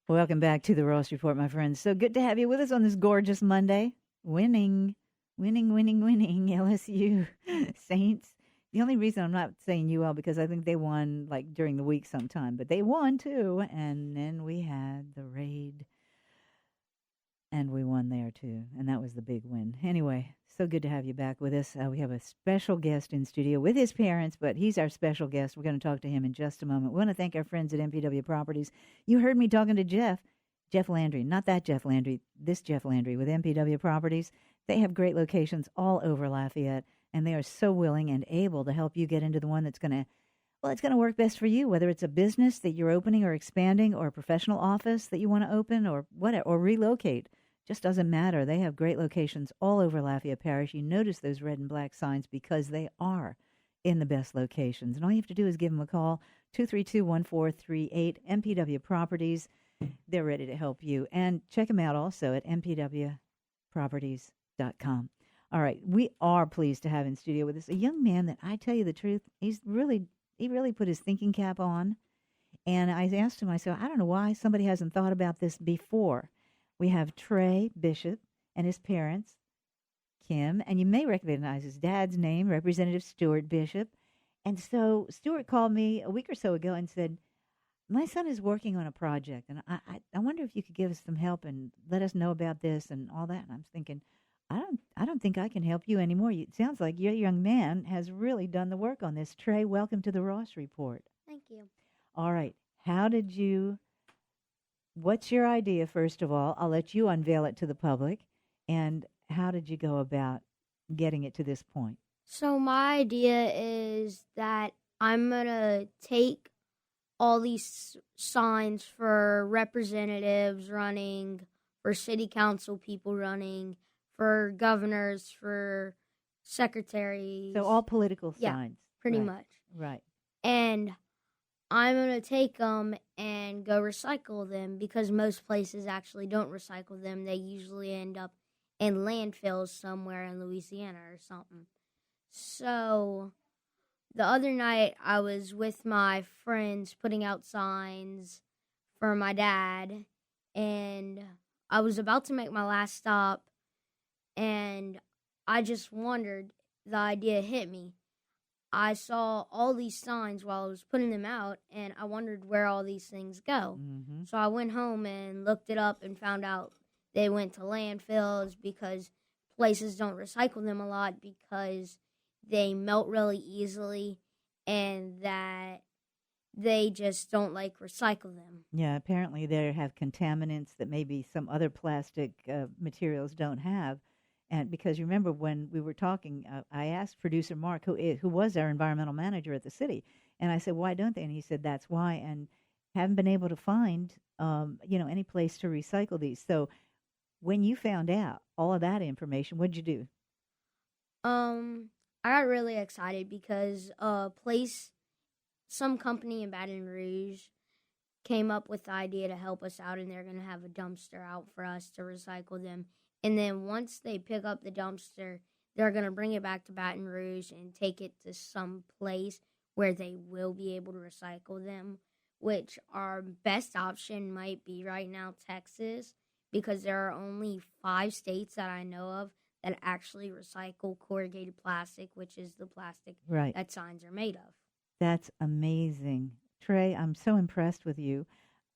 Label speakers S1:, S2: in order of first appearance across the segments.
S1: Welcome back to the Ross Report, my friends. So good to have you with us on this gorgeous Monday. Winning, winning, LSU Saints. The only reason I'm not saying UL because I think they won like during the week sometime, but they won too. And then we had the raid, and we won there too, and that was the big win. Anyway, so good to have you back with us. We have a special guest in studio with his parents, but he's our special guest. We're going to talk to him in just a moment. We want to thank our friends at MPW Properties. You heard me talking to Jeff Landry, not that Jeff Landry, this Jeff Landry with MPW Properties. They have great locations all over Lafayette, and they are so willing and able to help you get into the one that's going to, well, it's going to work best for you, whether it's a business that you're opening or expanding or a professional office that you want to open or whatever, or relocate. Just doesn't matter. They have great locations all over Lafayette Parish. You notice those red and black signs because they are in the best locations. And all you have to do is give them a call, 232-1438, MPW Properties. They're ready to help you. And check them out also at mpwproperties.com. All right, we are pleased to have in studio with us a young man that, I tell you the truth, he really put his thinking cap on. And I asked him, I said, I don't know why somebody hasn't thought about this before. We have Trey Bishop and his parents, Kim, and you may recognize his dad's name, Representative Stuart Bishop. And so Stuart called me a week or so ago and said, my son is working on a project, and I wonder if you could give us some help and let us know about this and all that. And I'm thinking, I don't think I can help you anymore. It sounds like your young man has really done the work on this. Trey, welcome to the Ross Report.
S2: Thank you.
S1: All right. What's your idea, first of all? I'll let you unveil it to the public. And how did you go about getting it to this point?
S2: So my idea is that I'm going to take all these signs for representatives running, for city council people running, for governors, for secretaries.
S1: So all political signs.
S2: Yeah, pretty much.
S1: Right.
S2: And I'm going to take them and go recycle them because most places actually don't recycle them. They usually end up in landfills somewhere in Louisiana or something. So the other night I was with my friends putting out signs for my dad, and I was about to make my last stop, and I just wondered, the idea hit me. I saw all these signs while I was putting them out, and I wondered where all these things go.
S1: Mm-hmm.
S2: So I went home and looked it up and found out they went to landfills because places don't recycle them a lot because they melt really easily and that they just don't recycle them.
S1: Yeah, apparently they have contaminants that maybe some other plastic materials don't have. And because you remember when we were talking, I asked producer Mark, who was our environmental manager at the city, and I said, why don't they? And he said, that's why, and haven't been able to find, any place to recycle these. So when you found out all of that information, what'd you do?
S2: I got really excited because some company in Baton Rouge came up with the idea to help us out, and they're going to have a dumpster out for us to recycle them. And then once they pick up the dumpster, they're going to bring it back to Baton Rouge and take it to some place where they will be able to recycle them, which our best option might be right now Texas, because there are only 5 states that I know of that actually recycle corrugated plastic, which is the plastic that signs are made of.
S1: That's amazing. Trey, I'm so impressed with you.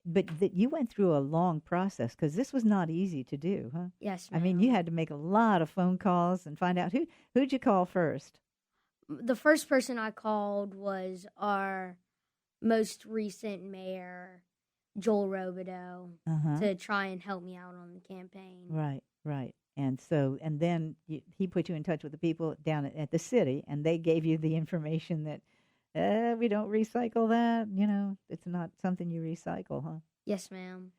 S1: But you went through a long process because this was not easy to do, huh?
S2: Yes, ma'am.
S1: I mean, you had to make a lot of phone calls and find out who'd you call first?
S2: The first person I called was our most recent mayor, Joel Robideau, to try and help me out on the campaign.
S1: Right. And then he put you in touch with the people down at the city, and they gave you the information that we don't recycle that. It's not something you recycle, huh?
S2: Yes, ma'am.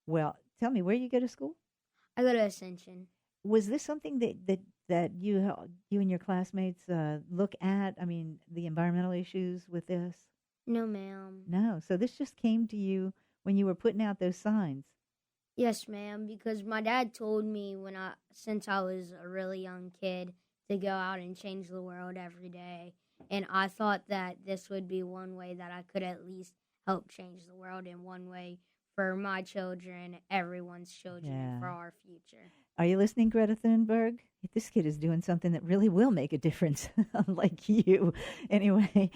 S1: Well, tell me, where you go to school?
S2: I go to Ascension.
S1: Was this something that you and your classmates look at? I mean, the environmental issues with this?
S2: No, ma'am.
S1: No. So this just came to you when you were putting out those signs?
S2: Yes, ma'am, because my dad told me since I was a really young kid to go out and change the world every day. And I thought that this would be one way that I could at least help change the world, and one way for my children, everyone's children, and for
S1: Yeah.
S2: our future.
S1: Are you listening, Greta Thunberg? This kid is doing something that really will make a difference, unlike you. Anyway,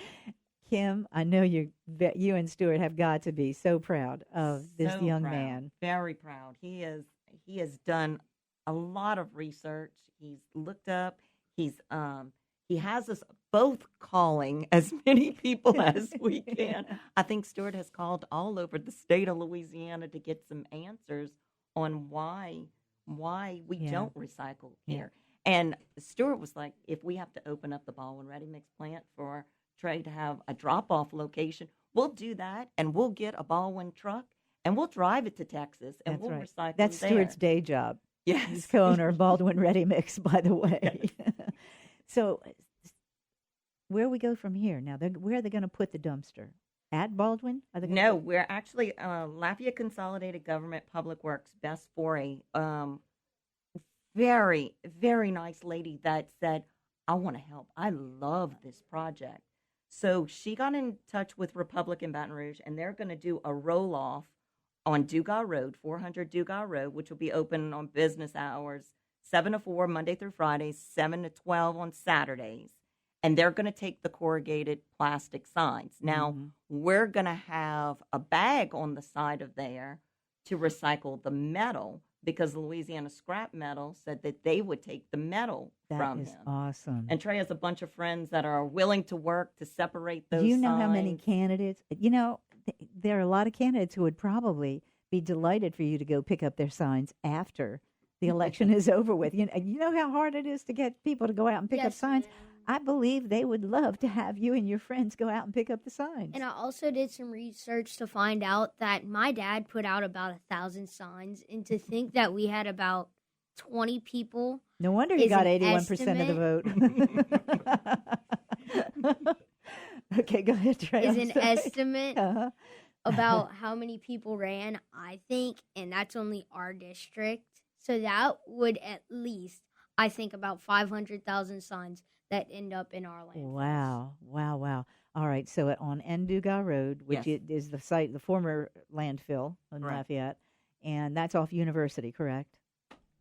S1: Kim, I know you and Stuart have got to be so proud of this
S3: So
S1: young
S3: proud,
S1: man.
S3: very proud. He has done a lot of research. He's looked up. He has us both calling as many people as we can. I think Stuart has called all over the state of Louisiana to get some answers on why we
S1: Yeah.
S3: don't recycle
S1: Yeah.
S3: here. And Stuart was like, if we have to open up the Baldwin Ready Mix plant for Trey to have a drop off location, we'll do that, and we'll get a Baldwin truck and we'll drive it to Texas and
S1: That's
S3: we'll
S1: right.
S3: recycle
S1: That's
S3: there.
S1: Stuart's day job.
S3: Yes.
S1: He's co-owner of Baldwin Ready Mix, by the way. So, where we go from here now? Where are they going to put the dumpster? At Baldwin? Are they gonna
S3: No,
S1: put-
S3: we're actually Lafayette Consolidated Government Public Works Best for a very, very nice lady that said, I want to help. I love this project. So she got in touch with Republic in Baton Rouge, and they're going to do a roll off on Dugas Road, 400 Dugas Road, which will be open on business hours, 7 to 4 Monday through Friday, 7 to 12 on Saturdays. And they're going to take the corrugated plastic signs. Now, we're going to have a bag on the side of there to recycle the metal, because Louisiana Scrap Metal said that they would take the metal
S1: That
S3: from
S1: is
S3: him.
S1: awesome.
S3: And Trey has a bunch of friends that are willing to work to separate those
S1: Do you know how many
S3: signs.
S1: candidates? There are a lot of candidates who would probably be delighted for you to go pick up their signs after the election is over with. You know how hard it is to get people to go out and pick up
S2: Yes,
S1: signs?
S2: ma'am.
S1: I believe they would love to have you and your friends go out and pick up the signs.
S2: And I also did some research to find out that my dad put out about 1,000 signs, and to think that we had about 20 people.
S1: No wonder he
S2: is
S1: got
S2: an
S1: 81% of the vote. Okay, go ahead, Trey.
S2: Is
S1: I'm
S2: an
S1: sorry.
S2: estimate
S1: Uh-huh.
S2: about how many people ran, I think, and that's only our district. So that would at least, I think, about 500,000 signs that end up in our landfills.
S1: Wow. All right, so on Nduga Road, which
S3: Yes.
S1: is the site, the former landfill in
S3: Correct.
S1: Lafayette, and that's off University, correct?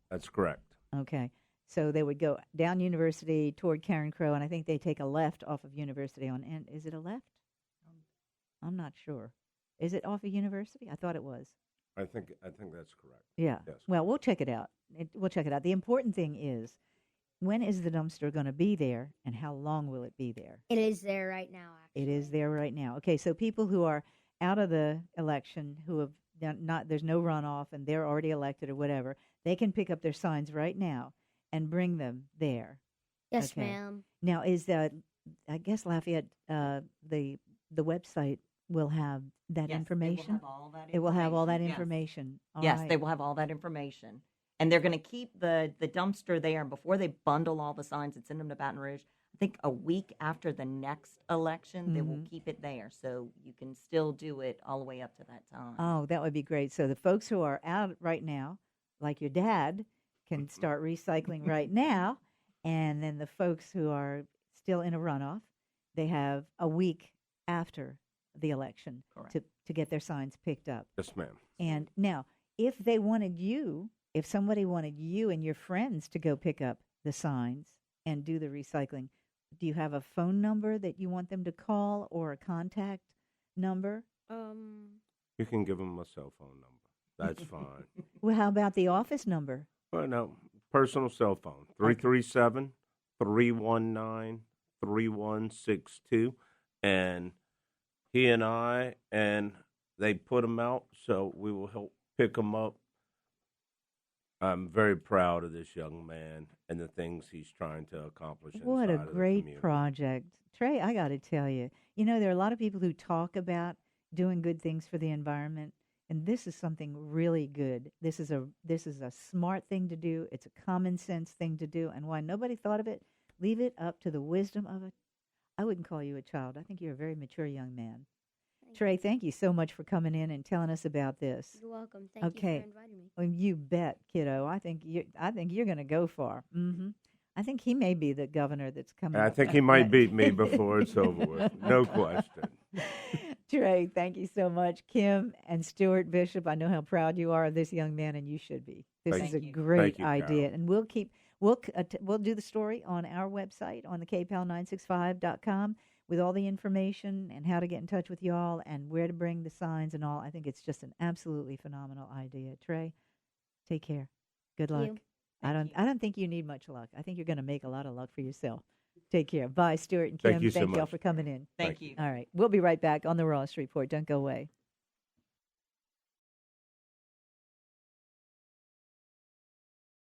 S4: That's correct.
S1: Okay. So they would go down University toward Karen Crow, and I think they take a left off of University on N. Is it a left? I'm not sure. Is it off of University? I thought it was.
S4: I think that's correct.
S1: Yeah.
S4: Yes.
S1: Well, we'll check it out. We'll check it out. The important thing is, when is the dumpster going to be there, and how long will it be there?
S2: It is there right now, actually.
S1: It is there right now. Okay, so people who are out of the election, who have done not, there's no runoff, and they're already elected or whatever, they can pick up their signs right now and bring them there.
S2: Yes,
S1: Okay.
S2: ma'am.
S1: Now, is that? I guess Lafayette, the website will have that
S3: Yes,
S1: information.
S3: It
S1: It will have all that
S3: Yes.
S1: information. All
S3: Yes,
S1: right.
S3: they will have all that information. And they're going to keep the dumpster there. And before they bundle all the signs and send them to Baton Rouge, I think a week after the next election, they will
S1: Mhm.
S3: keep it there. So you can still do it all the way up to that time.
S1: Oh, that would be great. So the folks who are out right now, like your dad, can start recycling right now. And then the folks who are still in a runoff, they have a week after the election
S3: Correct.
S1: to get their signs picked up.
S4: Yes, ma'am.
S1: And now, if somebody wanted you and your friends to go pick up the signs and do the recycling, do you have a phone number that you want them to call, or a contact number?
S4: You can give them a cell phone number. That's fine.
S1: Well, how about the office number?
S4: Well, no, personal cell phone, 337-319-3162. And he and I, and they put them out, so we will help pick them up. I'm very proud of this young man and the things he's trying to accomplish.
S1: What a
S4: inside of the
S1: great
S4: community.
S1: project. Trey, I got to tell you, there are a lot of people who talk about doing good things for the environment, and this is something really good. This is a smart thing to do. It's a common sense thing to do, and why nobody thought of it, leave it up to the wisdom of I wouldn't call you a child. I think you're a very mature young man. Trey, thank you so much for coming in and telling us about this.
S2: You're welcome. Thank
S1: Okay.
S2: you for inviting me.
S1: Well, you bet, kiddo. I think you're going to go far. I think he may be the governor that's coming.
S4: I
S1: up.
S4: think he might beat me before it's over with. No question.
S1: Trey, thank you so much. Kim and Stuart Bishop, I know how proud you are of this young man, and you should be. This
S4: Thank
S1: is a
S3: you.
S1: great
S4: Thank you,
S1: idea,
S4: Carol.
S1: and we'll do the story on our website on the kpal965.com with all the information and how to get in touch with y'all and where to bring the signs and all. I think it's just an absolutely phenomenal idea. Trey, take care. Good luck.
S2: you.
S1: I don't think you need much luck. I think you're going to make a lot of luck for yourself. Take care. Bye, Stuart and Kim.
S4: Thank you so
S1: Thank y'all
S4: much.
S1: for coming in.
S3: Thank
S4: Thank
S3: you.
S1: All right. We'll be right back on the Ross Report. Don't go away.